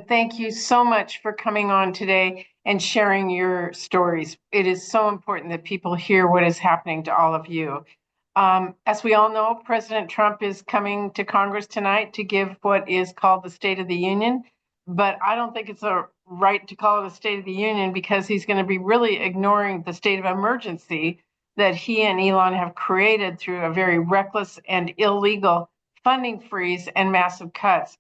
and thank you so much for coming on today and sharing your stories. It is so important that people hear what is happening to all of you. As we all know, President Trump is coming to Congress tonight to give what is called the State of the Union, but I don't think it's a right to call it a State of the Union because he's going to be really ignoring the state of emergency that he and Elon have created through a very reckless and illegal funding freeze and massive cuts.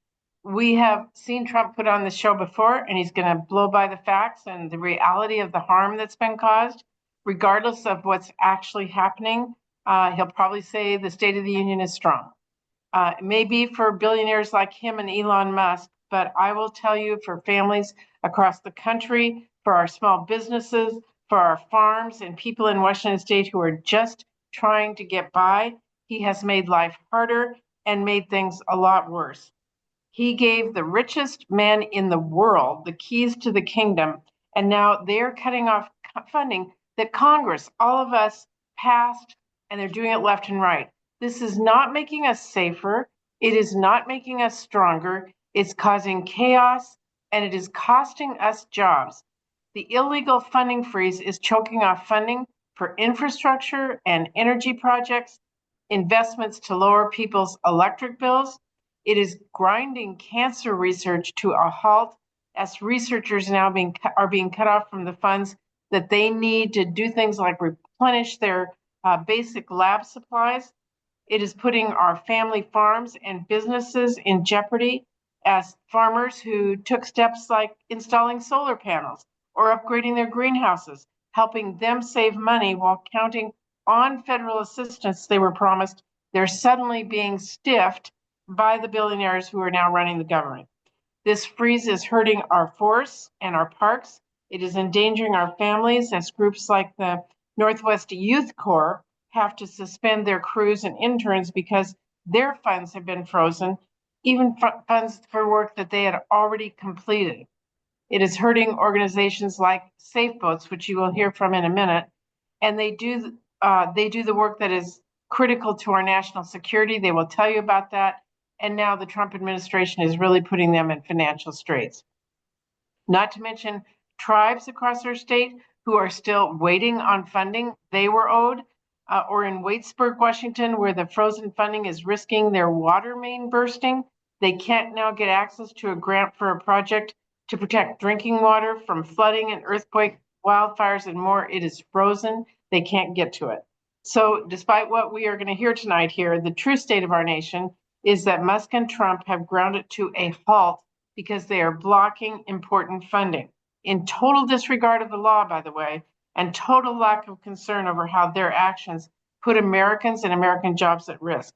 We have seen Trump put on the show before, and he's going to blow by the facts and the reality of the harm that's been caused, regardless of what's actually happening. He'll probably say the State of the Union is strong. It may be for billionaires like him and Elon Musk, but I will tell you for families across the country, for our small businesses, for our farms, and people in Washington State who are just trying to get by, he has made life harder and made things a lot worse. He gave the richest man in the world the keys to the kingdom, and now they're cutting off funding that Congress, all of us, passed, and they're doing it left and right. This is not making us safer. It is not making us stronger. It's causing chaos, and it is costing us jobs. The illegal funding freeze is choking off funding for infrastructure and energy projects, investments to lower people's electric bills. It is grinding cancer research to a halt as researchers now are being cut off from the funds that they need to do things like replenish their basic lab supplies. It is putting our family farms and businesses in jeopardy as farmers who took steps like installing solar panels or upgrading their greenhouses, helping them save money while counting on federal assistance they were promised. They're suddenly being stiffed by the billionaires who are now running the government. This freeze is hurting our forests and our parks. It is endangering our families as groups like the Northwest Youth Corps have to suspend their crews and interns because their funds have been frozen, even funds for work that they had already completed. It is hurting organizations like Safe Boats, which you will hear from in a minute, and they do the work that is critical to our national security. They will tell you about that. And now the Trump administration is really putting them in financial straits. Not to mention tribes across our state who are still waiting on funding they were owed, or in Waitsburg, Washington, where the frozen funding is risking their water main bursting. They can't now get access to a grant for a project to protect drinking water from flooding and earthquake, wildfires, and more. It is frozen. They can't get to it. So despite what we are going to hear tonight here, the true state of our nation is that Musk and Trump have ground it to a halt because they are blocking important funding in total disregard of the law, by the way, and total lack of concern over how their actions put Americans and American jobs at risk.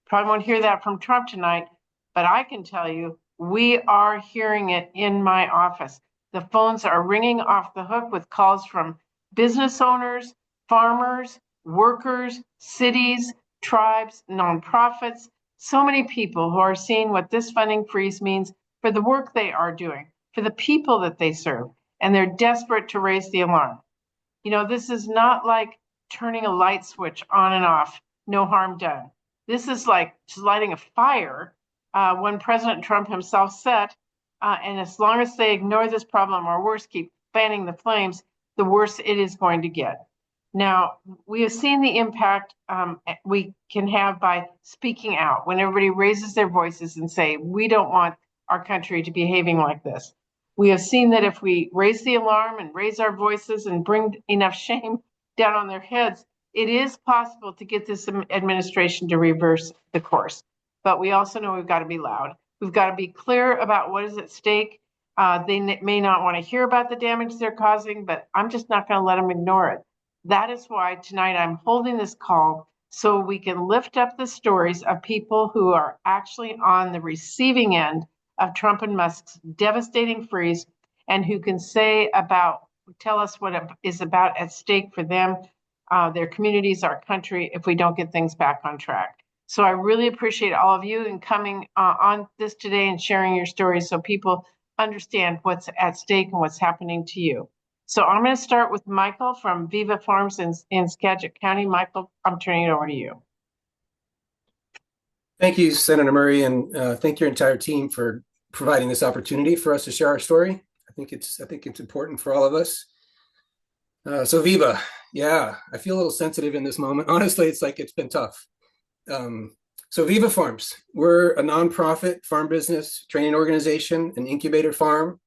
Probably won't hear that from Trump tonight, but I can tell you we are hearing it in my office. The phones are ringing off the hook with calls from business owners, farmers, workers, cities, tribes, nonprofits, so many people who are seeing what this funding freeze means for the work they are doing, for the people that they serve, and they're desperate to raise the alarm. You know, this is not like turning a light switch on and off, no harm done. This is like lighting a fire when President Trump himself said, and as long as they ignore this problem or worse, keep fanning the flames, the worse it is going to get. Now, we have seen the impact we can have by speaking out when everybody raises their voices and say, we don't want our country to be behaving like this. We have seen that if we raise the alarm and raise our voices and bring enough shame down on their heads, it is possible to get this administration to reverse the course. But we also know we've got to be loud. We've got to be clear about what is at stake. They may not want to hear about the damage they're causing, but I'm just not going to let them ignore it. That is why tonight I'm holding this call so we can lift up the stories of people who are actually on the receiving end of Trump and Musk's devastating freeze and who can tell us what is about at stake for them, their communities, our country, if we don't get things back on track. So I really appreciate all of you and coming on this today and sharing your stories so people understand what's at stake and what's happening to you. So I'm going to start with Michael from Viva Farms in Skagit County. Michael, I'm turning it over to you. Thank you, Senator Murray, and thank your entire team for providing this opportunity for us to share our story. I think it's important for all of us. So Viva, yeah, I feel a little sensitive in this moment. Honestly, it's like it's been tough. Um, so Viva Farms, we're a nonprofit farm business training organization, an incubator farm.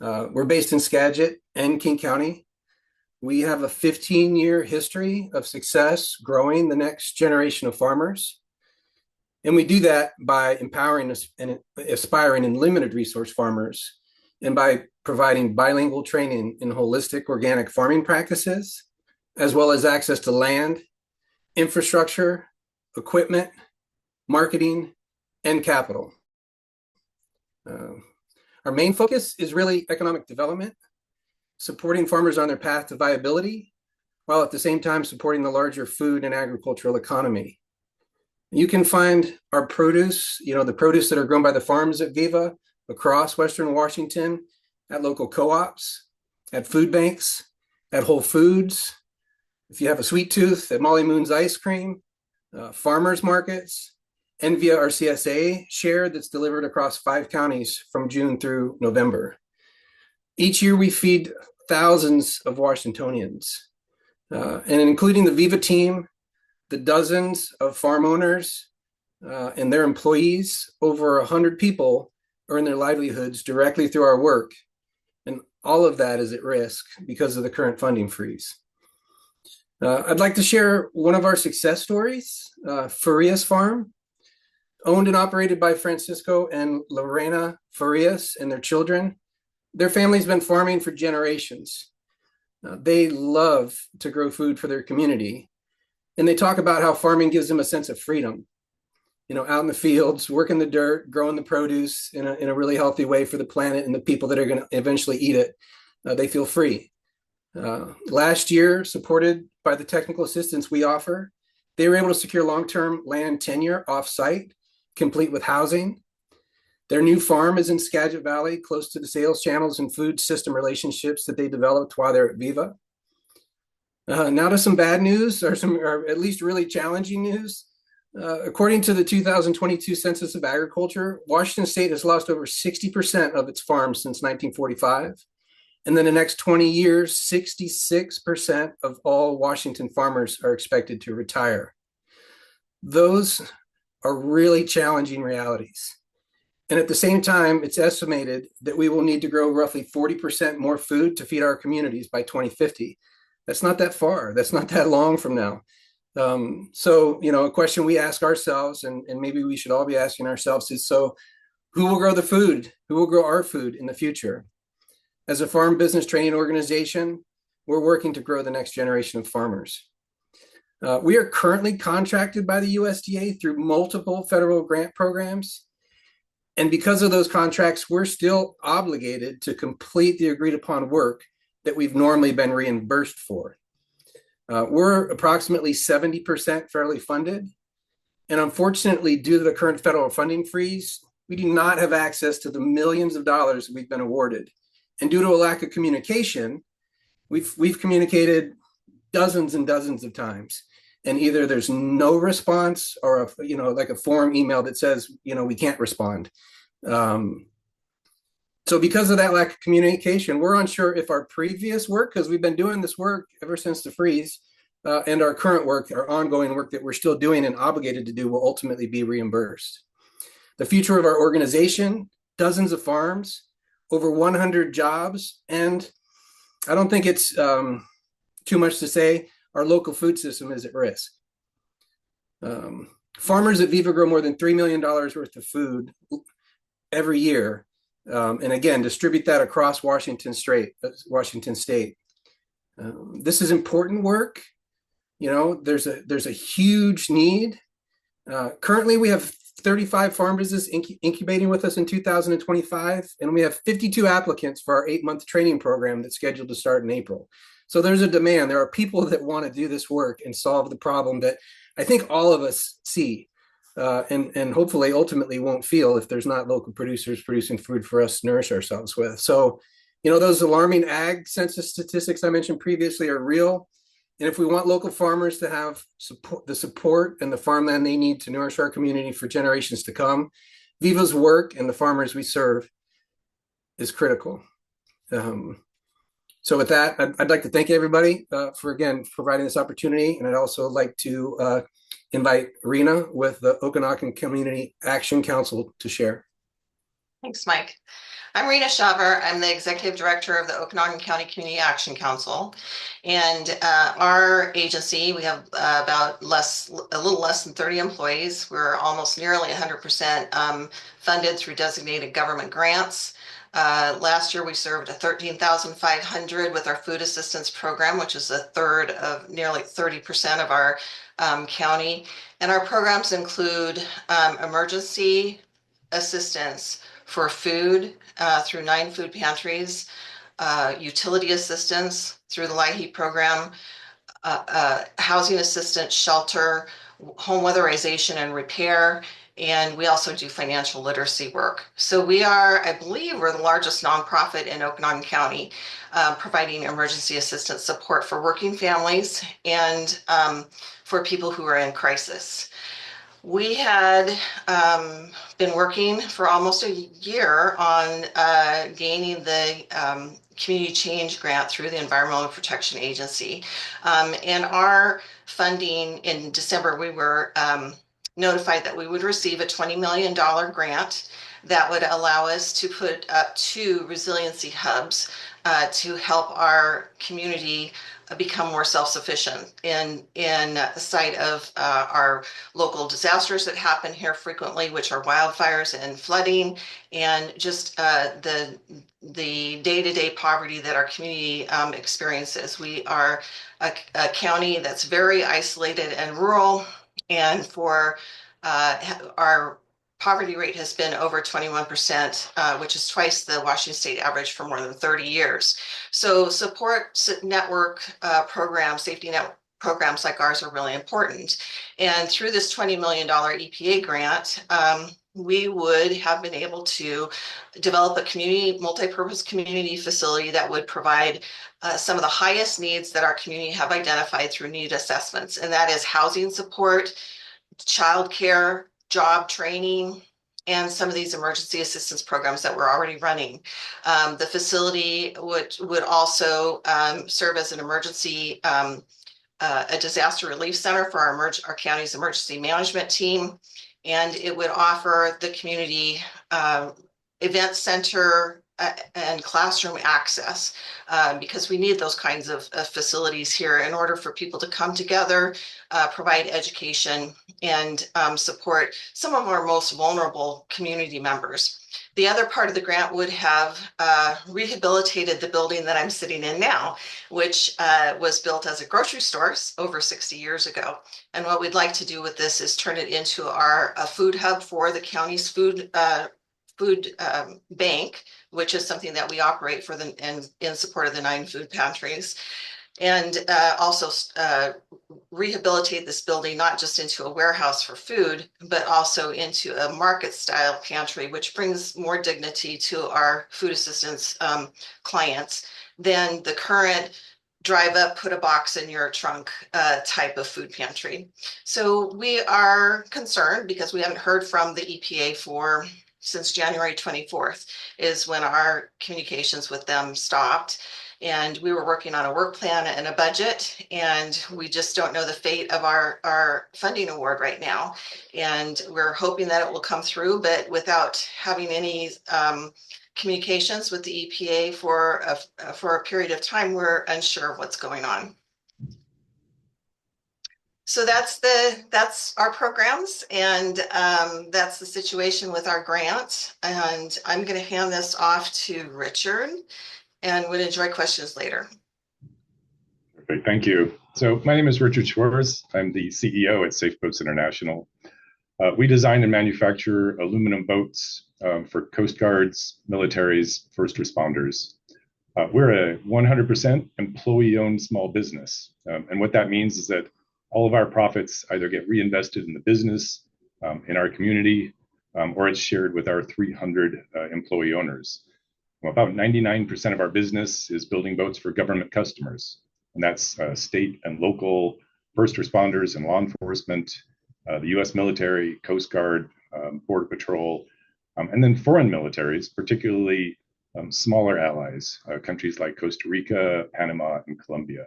We're based in Skagit and King County. We have a 15-year history of success growing the next generation of farmers. And we do that by empowering and aspiring and limited resource farmers, and by providing bilingual training in holistic organic farming practices, as well as access to land, infrastructure, equipment, marketing, and capital. Uh, our main focus is really economic development, supporting farmers on their path to viability, while at the same time supporting the larger food and agricultural economy. You can find our produce, the produce that are grown by the farms at Viva across Western Washington at local co-ops, at food banks, at Whole Foods. If you have a sweet tooth, at Molly Moon's Ice Cream, farmers markets, and via our CSA share that's delivered across 5 counties from June through November. Each year we feed thousands of Washingtonians, and including the Viva team, the dozens of farm owners and their employees, over 100 people earn their livelihoods directly through our work. And all of that is at risk because of the current funding freeze. I'd like to share one of our success stories, Farias Farm, owned and operated by Francisco and Lorena Farias and their children. Their family's been farming for generations. They love to grow food for their community. And they talk about how farming gives them a sense of freedom, out in the fields, working the dirt, growing the produce in a really healthy way for the planet and the people that are going to eventually eat it. They feel free. Last year, supported by the technical assistance we offer, they were able to secure long-term land tenure off-site, complete with housing. Their new farm is in Skagit Valley, close to the sales channels and food system relationships that they developed while they're at Viva. Now to some bad news, or at least really challenging news. According to the 2022 Census of Agriculture, Washington State has lost over 60% of its farms since 1945. And then the next 20 years, 66% of all Washington farmers are expected to retire. Those are really challenging realities. And at the same time, it's estimated that we will need to grow roughly 40% more food to feed our communities by 2050. That's not that far. That's not that long from now. So, a question we ask ourselves, and maybe we should all be asking ourselves, is, so who will grow the food? Who will grow our food in the future? As a farm business training organization, we're working to grow the next generation of farmers. We are currently contracted by the USDA through multiple federal grant programs. And because of those contracts, we're still obligated to complete the agreed upon work that we've normally been reimbursed for. We're approximately 70% fairly funded. And unfortunately, due to the current federal funding freeze, we do not have access to the millions of dollars we've been awarded. And due to a lack of communication, we've communicated dozens and dozens of times. And either there's no response, or like a form email that says, we can't respond. So because of that lack of communication, we're unsure if our previous work, because we've been doing this work ever since the freeze, and our current work, our ongoing work that we're still doing and obligated to do, will ultimately be reimbursed. The future of our organization, dozens of farms, over 100 jobs, and I don't think it's too much to say, our local food system is at risk. Farmers at Viva grow more than $3 million worth of food every year. And again, distribute that across Washington State. This is important work. There's a huge need. Currently, we have 35 farm businesses incubating with us in 2025, and we have 52 applicants for our 8-month training program that's scheduled to start in April. So there's a demand. There are people that want to do this work and solve the problem that I think all of us see. And hopefully ultimately won't feel if there's not local producers producing food for us to nourish ourselves with. So, those alarming ag census statistics I mentioned previously are real. And if we want local farmers to have the support and the farmland they need to nourish our community for generations to come, Viva's work and the farmers we serve is critical. So with that, I'd like to thank everybody for, again, providing this opportunity. And I'd also like to invite Rena with the Okanagan Community Action Council to share. Thanks, Mike. I'm Rena Shaver. I'm the Executive Director of the Okanagan County Community Action Council. And our agency, we have a little less than 30 employees. We're almost nearly 100% funded through designated government grants. Last year, we served 13,500 with our food assistance program, which is a third of nearly 30% of our county. And our programs include emergency assistance for food through 9 food pantries, utility assistance through the LIHEAP program, housing assistance, shelter, home weatherization and repair, and we also do financial literacy work. So we are, I believe, we're the largest nonprofit in Okanagan County, providing emergency assistance support for working families and for people who are in crisis. We had been working for almost a year on gaining the Community Change Grant through the Environmental Protection Agency. And our funding in December, we were notified that we would receive a $20 million grant that would allow us to put up 2 resiliency hubs to help our community become more self-sufficient in the sight of our local disasters that happen here frequently, which are wildfires and flooding, and just the day-to-day poverty that our community experiences. We are a county that's very isolated and rural, and for our poverty rate has been over 21%, which is twice the Washington State average for more than 30 years. So support network programs, safety net programs like ours are really important. And through this $20 million EPA grant, we would have been able to develop a community, multi-purpose community facility that would provide some of the highest needs that our community have identified through need assessments. And that is housing support, childcare, job training, and some of these emergency assistance programs that we're already running. The facility would also serve as an emergency, a disaster relief center for our county's emergency management team. And it would offer the community event center and classroom access because we need those kinds of facilities here in order for people to come together, provide education, and support some of our most vulnerable community members. The other part of the grant would have rehabilitated the building that I'm sitting in now, which was built as a grocery store over 60 years ago. And what we'd like to do with this is turn it into a food hub for the county's food bank, which is something that we operate for and in support of the 9 food pantries. And also rehabilitate this building not just into a warehouse for food, but also into a market style pantry, which brings more dignity to our food assistance clients than the current drive up, put a box in your trunk type of food pantry. So we are concerned because we haven't heard from the EPA since January 24th is when our communications with them stopped. And we were working on a work plan and a budget, and we just don't know the fate of our funding award right now. And we're hoping that it will come through, but without having any communications with the EPA for a period of time, we're unsure of what's going on. So that's our programs, and that's the situation with our grant. And I'm going to hand this off to Richard, and would enjoy questions later. Perfect, thank you. So my name is Richard Schwartz. I'm the CEO at Safe Boats International. We design and manufacture aluminum boats for Coast Guards, militaries, first responders. We're a 100% employee-owned small business. And what that means is that all of our profits either get reinvested in the business, in our community, or it's shared with our 300 employee owners. Well, about 99% of our business is building boats for government customers, and that's state and local first responders and law enforcement, the U.S. military, Coast Guard, Border Patrol, And then foreign militaries, particularly smaller allies, countries like Costa Rica, Panama, and Colombia.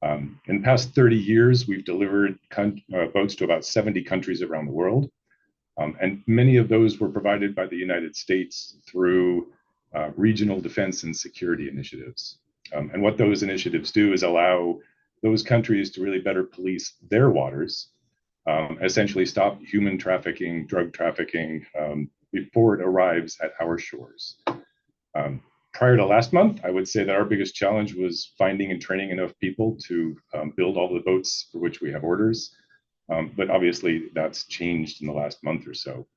In the past 30 years, we've delivered boats to about 70 countries around the world. And many of those were provided by the United States through regional defense and security initiatives. And what those initiatives do is allow those countries to really better police their waters, essentially stop human trafficking, drug trafficking before it arrives at our shores. Prior to last month, I would say that our biggest challenge was finding and training enough people to build all the boats for which we have orders. But obviously that's changed in the last month or so.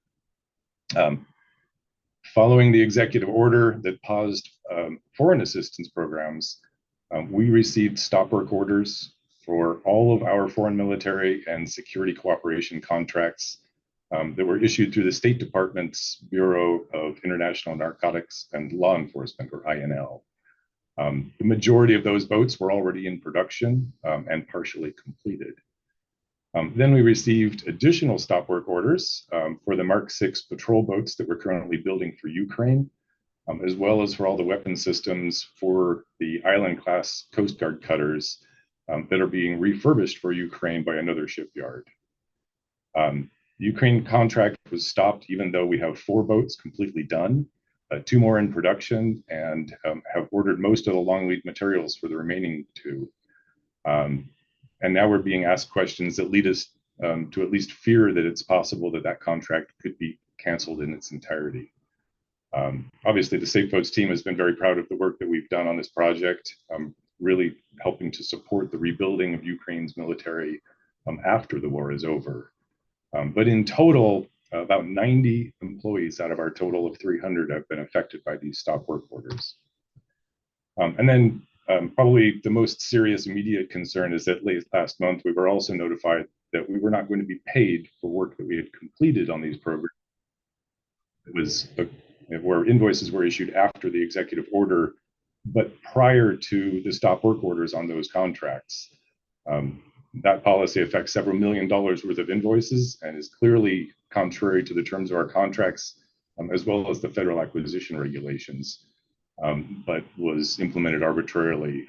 Following the executive order that paused foreign assistance programs, we received stop work orders for all of our foreign military and security cooperation contracts that were issued through the State Department's Bureau of International Narcotics and Law Enforcement, or INL. The majority of those boats were already in production and partially completed. Then we received additional stop work orders for the Mark VI patrol boats that we're currently building for Ukraine, as well as for all the weapon systems for the Island-class Coast Guard cutters that are being refurbished for Ukraine by another shipyard. Ukraine contract was stopped even though we have 4 boats completely done, 2 more in production, and have ordered most of the long lead materials for the remaining 2. And now we're being asked questions that lead us to at least fear that it's possible that that contract could be canceled in its entirety. Obviously, the Safe Boats team has been very proud of the work that we've done on this project, really helping to support the rebuilding of Ukraine's military after the war is over. But in total, about 90 employees out of our total of 300 have been affected by these stop work orders. And then probably the most serious immediate concern is that last month we were also notified that we were not going to be paid for work that we had completed on these programs. It was where invoices were issued after the executive order, but prior to the stop work orders on those contracts. That policy affects several $1 million worth of invoices and is clearly contrary to the terms of our contracts, as well as the federal acquisition regulations, but was implemented arbitrarily.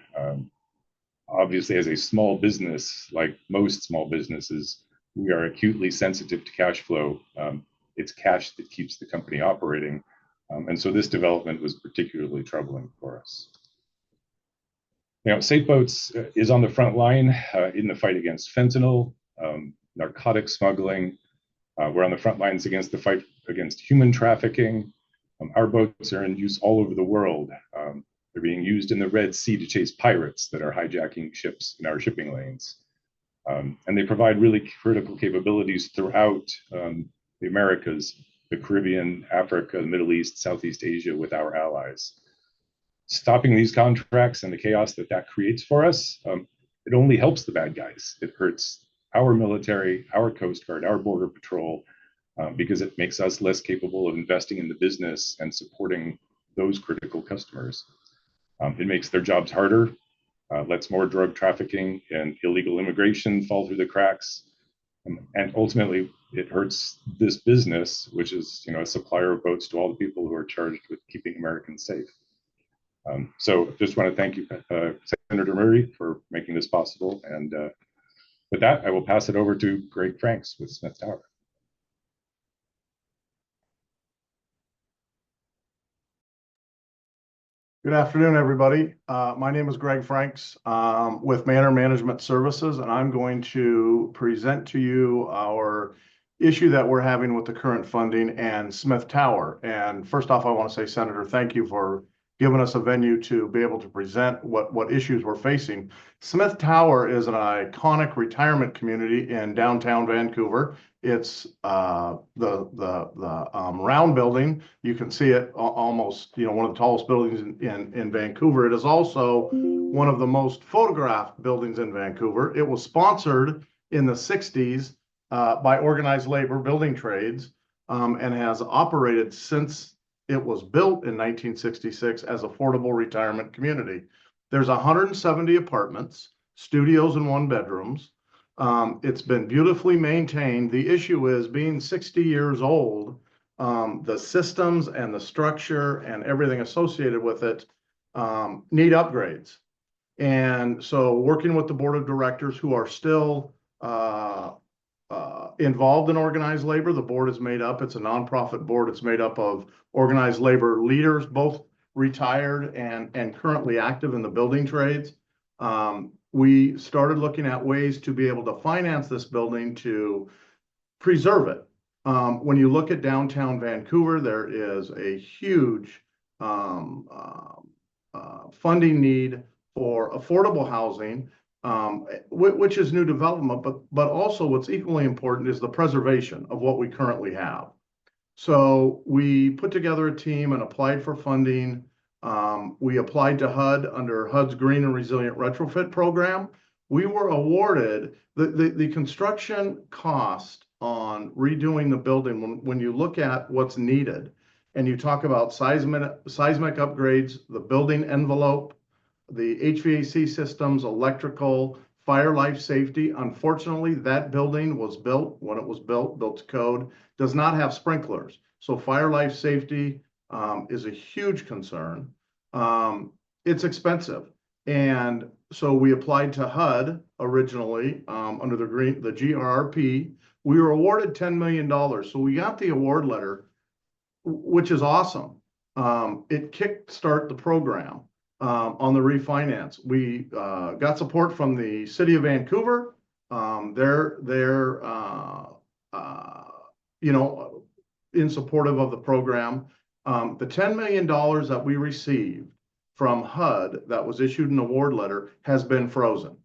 Obviously, as a small business, like most small businesses, we are acutely sensitive to cash flow. It's cash that keeps the company operating. And so this development was particularly troubling for us. You know, Safe Boats is on the front line in the fight against fentanyl, narcotic smuggling. We're on the front lines against the fight against human trafficking. Our boats are in use all over the world. They're being used in the Red Sea to chase pirates that are hijacking ships in our shipping lanes. And they provide really critical capabilities throughout the Americas, the Caribbean, Africa, the Middle East, Southeast Asia with our allies. Stopping these contracts and the chaos that that creates for us, it only helps the bad guys. It hurts our military, our Coast Guard, our Border Patrol, because it makes us less capable of investing in the business and supporting those critical customers. It makes their jobs harder, lets more drug trafficking and illegal immigration fall through the cracks, and ultimately it hurts this business, which is, you know, a supplier of boats to all the people who are charged with keeping Americans safe. So just want to thank you, Senator Murray, for making this possible. And with that, I will pass it over to Greg Franks with Smith Tower. Good afternoon, everybody. My name is Greg Franks with Manor Management Services, and I'm going to present to you our issue that we're having with the current funding and Smith Tower. And first off, I want to say, Senator, thank you for giving us a venue to be able to present what issues we're facing. Smith Tower is an iconic retirement community in downtown Vancouver. It's the round building. You can see it almost, you know, one of the tallest buildings in Vancouver. It is also one of the most photographed buildings in Vancouver. It was sponsored in the 60s by organized labor building trades and has operated since it was built in 1966 as affordable retirement community. There's 170 apartments, studios and 1-bedrooms. It's been beautifully maintained. The issue is, being 60 years old, the systems and the structure and everything associated with it need upgrades. And so working with the board of directors who are still involved in organized labor, the board is made up, it's a nonprofit board, it's made up of organized labor leaders, both retired and currently active in the building trades. We started looking at ways to be able to finance this building to preserve it. When you look at downtown Vancouver, there is a huge funding need for affordable housing, which is new development, but also what's equally important is the preservation of what we currently have. So we put together a team and applied for funding. We applied to HUD under HUD's Green and Resilient Retrofit Program. We were awarded the construction cost on redoing the building. When you look at what's needed and you talk about seismic upgrades, the building envelope, the HVAC systems, electrical, fire life safety. Unfortunately, that building was built, when it was built to code, does not have sprinklers. So fire life safety is a huge concern. It's expensive. And so we applied to HUD originally under the GRRP. We were awarded $10 million. So we got the award letter, which is awesome. It kickstart the program. On the refinance, we got support from the city of Vancouver. They're in supportive of the program. The $10 million that we received from HUD that was issued an award letter has been frozen.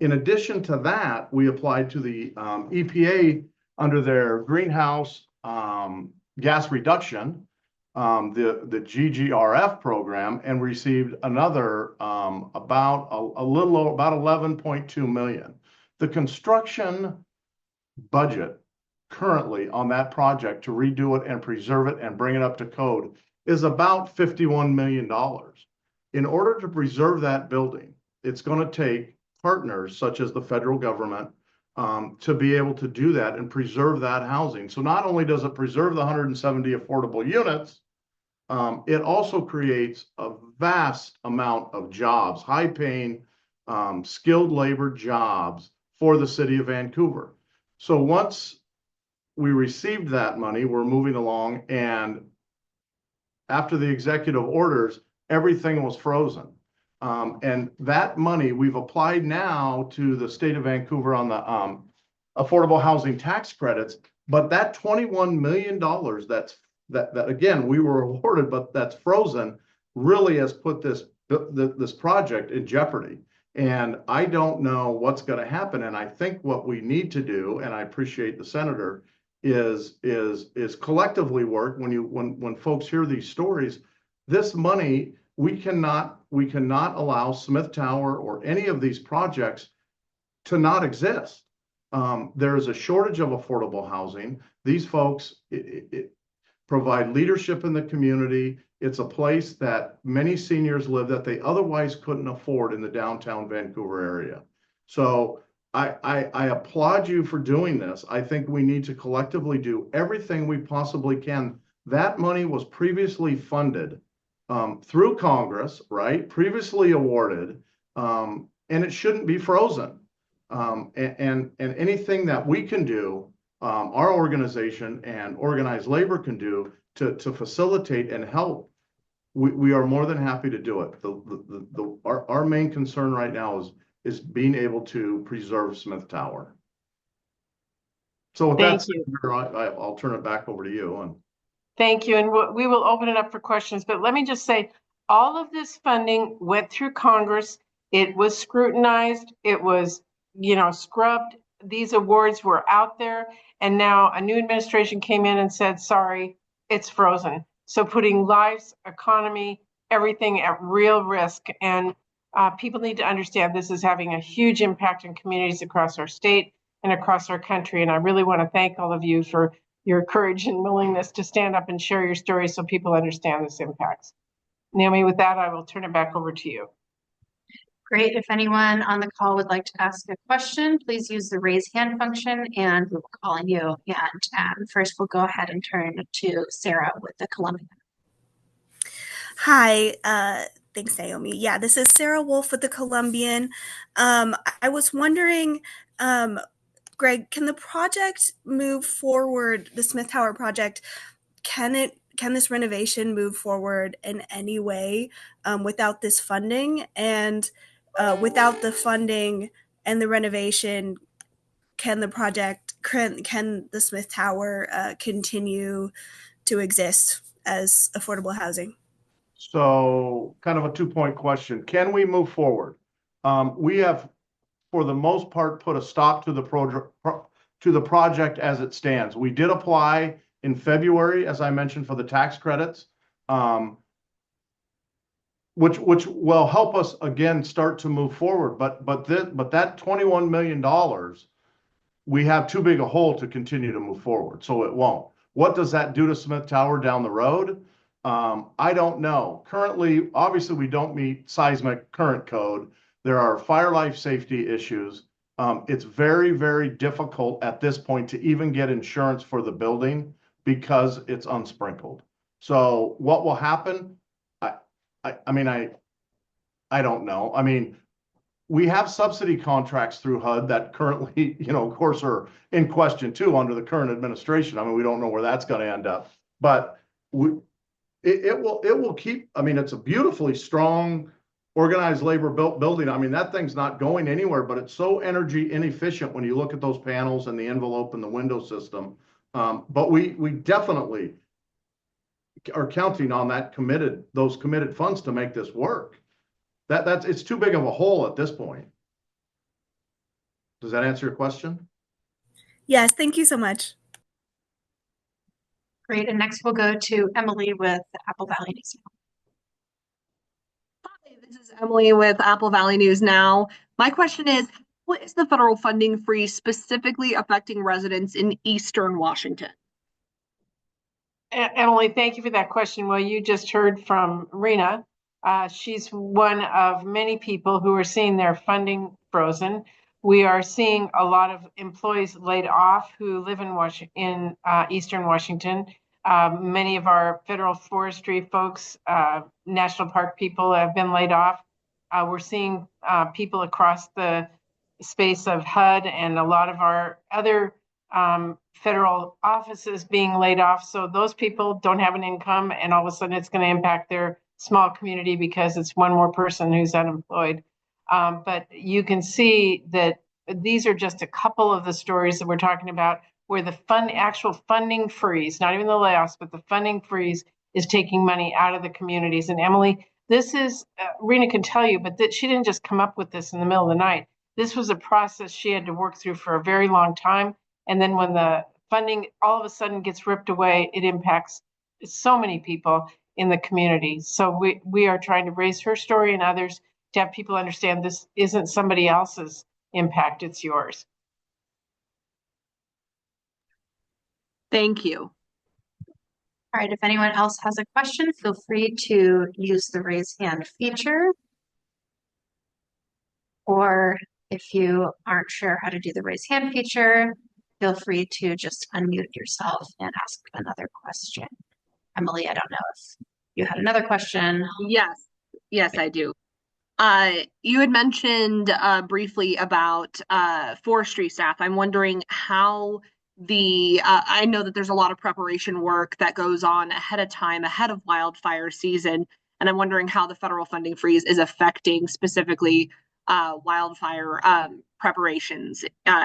In addition to that, we applied to the EPA under their greenhouse gas reduction, the GGRF program, and received another about 11.2 million. The construction budget currently on that project to redo it and preserve it and bring it up to code is about $51 million. In order to preserve that building, it's going to take partners such as the federal government to be able to do that and preserve that housing. So not only does it preserve the 170 affordable units, it also creates a vast amount of jobs, high-paying, skilled labor jobs for the city of Vancouver. So once we received that money, we're moving along, and after the executive orders, everything was frozen. And that money, we've applied now to the state of Vancouver on the affordable housing tax credits, but that $21 million that again, we were awarded, but that's frozen, really has put this project in jeopardy. And I don't know what's going to happen. And I think what we need to do, and I appreciate the senator, is collectively work. When folks hear these stories, this money, we cannot allow Smith Tower or any of these projects to not exist. There is a shortage of affordable housing. These folks provide leadership in the community. It's a place that many seniors live that they otherwise couldn't afford in the downtown Vancouver area. So I applaud you for doing this. I think we need to collectively do everything we possibly can. That money was previously funded through Congress, right? Previously awarded, and it shouldn't be frozen. And anything that we can do, our organization and organized labor can do to facilitate and help, we are more than happy to do it. Our main concern right now is being able to preserve Smith Tower. So with that, I'll turn it back over to you. Thank you. And we will open it up for questions, but let me just say, all of this funding went through Congress. It was scrutinized. It was, scrubbed. These awards were out there. And now a new administration came in and said, sorry, it's frozen. So putting lives, economy, everything at real risk. And people need to understand this is having a huge impact in communities across our state and across our country. And I really want to thank all of you for your courage and willingness to stand up and share your stories so people understand this impacts. Naomi, with that, I will turn it back over to you. Great. If anyone on the call would like to ask a question, please use the raise hand function and we will call on you. And first we'll go ahead and turn to Sarah with the Columbian. Hi, thanks, Naomi. Yeah, this is Sarah Wolf with the Columbian. I was wondering, Greg, can the project move forward, the Smith Tower project, can this renovation move forward in any way without this funding? And without the funding and the renovation, can the Smith Tower continue to exist as affordable housing? So kind of a 2-point question. Can we move forward? We have, for the most part, put a stop to the project as it stands. We did apply in February, as I mentioned, for the tax credits, which will help us again start to move forward. But that $21 million, we have too big a hole to continue to move forward, so it won't. What does that do to Smith Tower down the road? I don't know. Currently, obviously, we don't meet seismic current code. There are fire life safety issues. It's very, very difficult at this point to even get insurance for the building because it's unsprinkled. So what will happen? I mean, I don't know. I mean, we have subsidy contracts through HUD that currently, of course, are in question too under the current administration. I mean, we don't know where that's going to end up, but it will keep. I mean, it's a beautifully strong, organized labor built building. I mean, that thing's not going anywhere, but it's so energy inefficient when you look at those panels and the envelope and the window system. But we definitely are counting on those committed funds to make this work. It's too big of a hole at this point. Does that answer your question? Yes, thank you so much. Great. And next we'll go to Emily with Apple Valley News. Hi, this is Emily with Apple Valley News Now. My question is, what is the federal funding freeze specifically affecting residents in Eastern Washington? Emily, thank you for that question. Well, you just heard from Rena. She's one of many people who are seeing their funding frozen. We are seeing a lot of employees laid off who live in Eastern Washington. Many of our federal forestry folks, national park people have been laid off. We're seeing people across the space of HUD and a lot of our other federal offices being laid off. So those people don't have an income, and all of a sudden it's going to impact their small community because it's one more person who's unemployed. But you can see that these are just a couple of the stories that we're talking about where the actual funding freeze, not even the layoffs, but the funding freeze is taking money out of the communities. And Emily, this is, Rena can tell you, but she didn't just come up with this in the middle of the night. This was a process she had to work through for a very long time. And then when the funding all of a sudden gets ripped away, it impacts so many people in the community. So we are trying to raise her story and others to have people understand this isn't somebody else's impact, it's yours. Thank you. All right, if anyone else has a question, feel free to use the raise hand feature. Or if you aren't sure how to do the raise hand feature, feel free to just unmute yourself and ask another question. Emily, I don't know if you had another question. Yes, I do. You had mentioned briefly about forestry staff. I'm wondering how I know that there's a lot of preparation work that goes on ahead of time, ahead of wildfire season, and I'm wondering how the federal funding freeze is affecting specifically wildfire preparations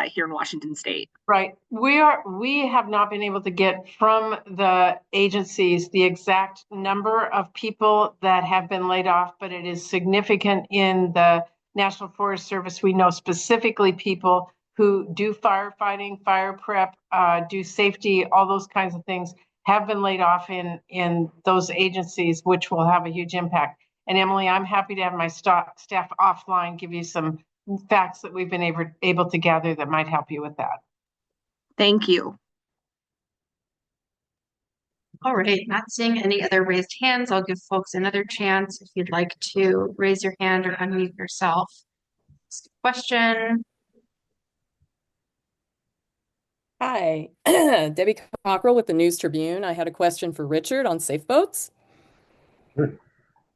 here in Washington State. Right. We have not been able to get from the agencies the exact number of people that have been laid off, but it is significant in the National Forest Service. We know specifically people who do firefighting, fire prep, do safety, all those kinds of things have been laid off in those agencies, which will have a huge impact. And Emily, I'm happy to have my staff offline give you some facts that we've been able to gather that might help you with that. Thank you. All right, not seeing any other raised hands. I'll give folks another chance if you'd like to raise your hand or unmute yourself. Ask a question. Hi, Debbie Cockrell with the News Tribune. I had a question for Richard on safe boats. Sure.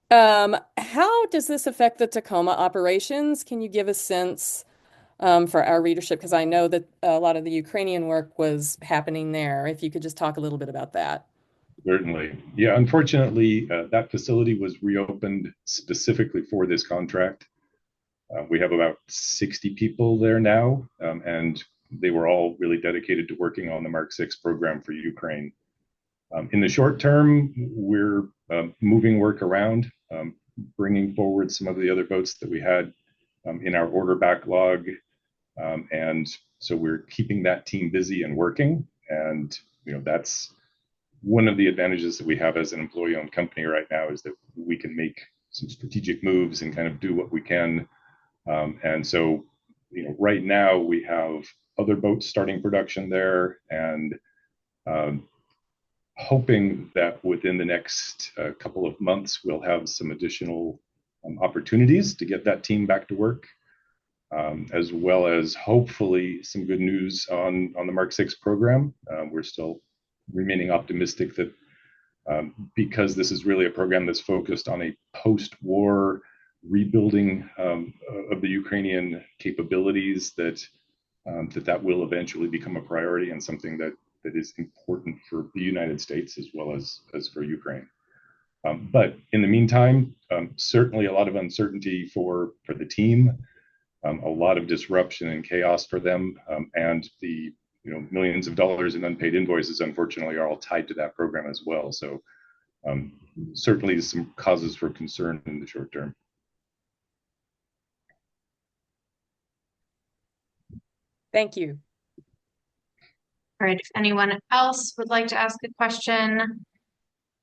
How does this affect the Tacoma operations? Can you give a sense for our readership? Because I know that a lot of the Ukrainian work was happening there. If you could just talk a little bit about that. Certainly. Yeah, unfortunately, that facility was reopened specifically for this contract. We have about 60 people there now, and they were all really dedicated to working on the Mark VI program for Ukraine. In the short term, we're moving work around, bringing forward some of the other boats that we had in our order backlog. And so we're keeping that team busy and working. And, that's one of the advantages that we have as an employee-owned company right now, is that we can make some strategic moves and kind of do what we can. And so, right now we have other boats starting production there, and hoping that within the next couple of months, we'll have some additional opportunities to get that team back to work, as well as hopefully some good news on the Mark VI program. We're still remaining optimistic that because this is really a program that's focused on a post-war rebuilding of the Ukrainian capabilities, that will eventually become a priority and something that is important for the United States as well as for Ukraine. But in the meantime, certainly a lot of uncertainty for the team, a lot of disruption and chaos for them, and the millions of dollars in unpaid invoices, unfortunately, are all tied to that program as well. So certainly some causes for concern in the short term. Thank you. All right, if anyone else would like to ask a question,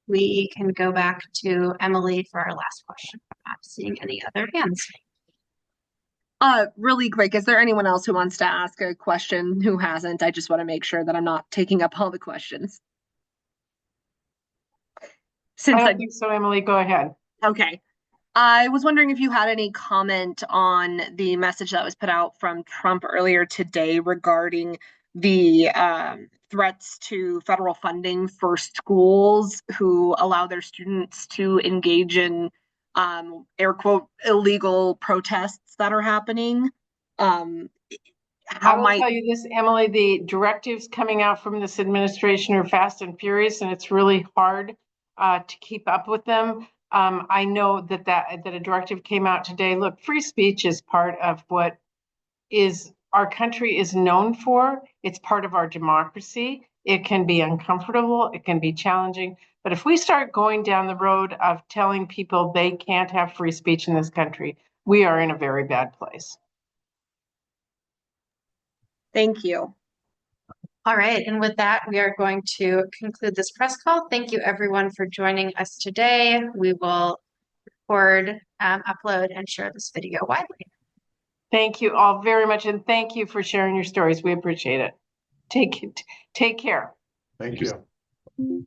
we can go back to Emily for our last question. I'm not seeing any other hands. Really quick, is there anyone else who wants to ask a question who hasn't? I just want to make sure that I'm not taking up all the questions. I don't think so, Emily. Go ahead. Okay. I was wondering if you had any comment on the message that was put out from Trump earlier today regarding the threats to federal funding for schools who allow their students to engage in air quote illegal protests that are happening. I will tell you this, Emily, the directives coming out from this administration are fast and furious, and it's really hard to keep up with them. I know that a directive came out today. Look, free speech is part of what is our country is known for. It's part of our democracy. It can be uncomfortable. It can be challenging. But if we start going down the road of telling people they can't have free speech in this country, we are in a very bad place. Thank you. All right, and with that, we are going to conclude this press call. Thank you, everyone, for joining us today. We will record, upload, and share this video widely. Thank you all very much, and thank you for sharing your stories. We appreciate it. Take care. Thank you.